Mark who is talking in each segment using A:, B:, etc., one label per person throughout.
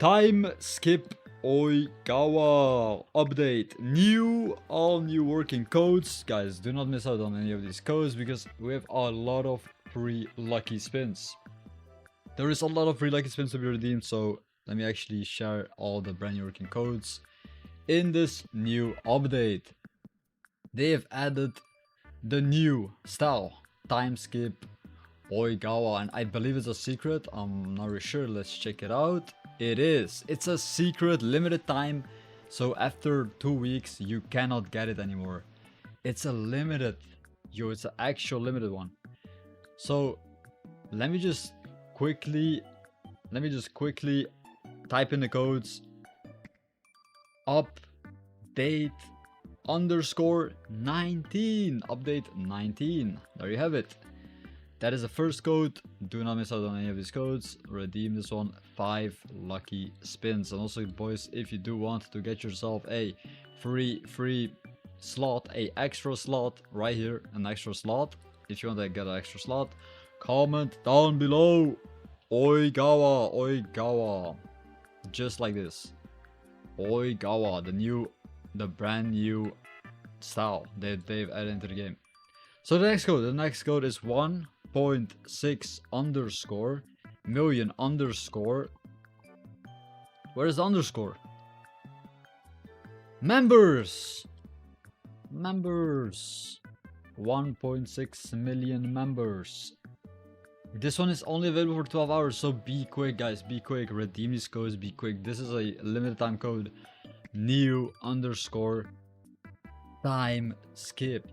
A: Timeskip oigawa update. All new working codes. Guys, do not miss out on any of these codes because we have a lot of free lucky spins. There is a lot of free lucky spins to be redeemed, so let me actually share all the brand new working codes. In this new update, they have added the new style, timeskip oigawa, and I believe it's a secret. I'm not really sure. Let's check it out. It is. It's a secret, limited time, so after 2 weeks you cannot get it anymore. It's a limited, it's an actual limited one. So let me just quickly type in the codes. Update _19. Update 19. There you have it. That is the first code. Do not miss out on any of these codes. Redeem this one. 5 lucky spins. And also, boys, if you do want to get yourself a free slot, a extra slot right here, an extra slot. If you want to get an extra slot, comment down below. Oigawa. Just like this. Oigawa, the brand new style that they've added into the game. So the next code is 1.6 million _ where is the underscore? Members 1.6 million members. This one is only available for 12 hours, so be quick, guys, be quick. Redeem these codes, be quick. This is a limited time code. New time skip.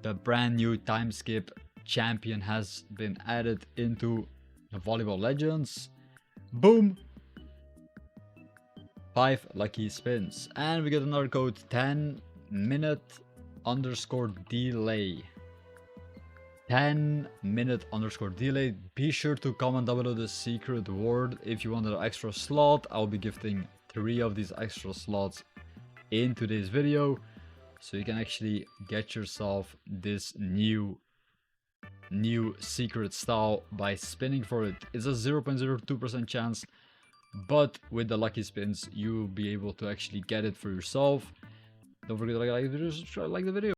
A: The brand new time skip champion has been added into the Volleyball Legends. Boom! 5 lucky spins. And we get another code, 10-minute _delay. 10-minute _delay. Be sure to comment down below the secret word if you want an extra slot. I'll be gifting 3 of these extra slots in today's video, so you can actually get yourself this new secret style by spinning for it. It's a 0.02% chance, but with the lucky spins you'll be able to actually get it for yourself. Don't forget to like the video, subscribe, like the video.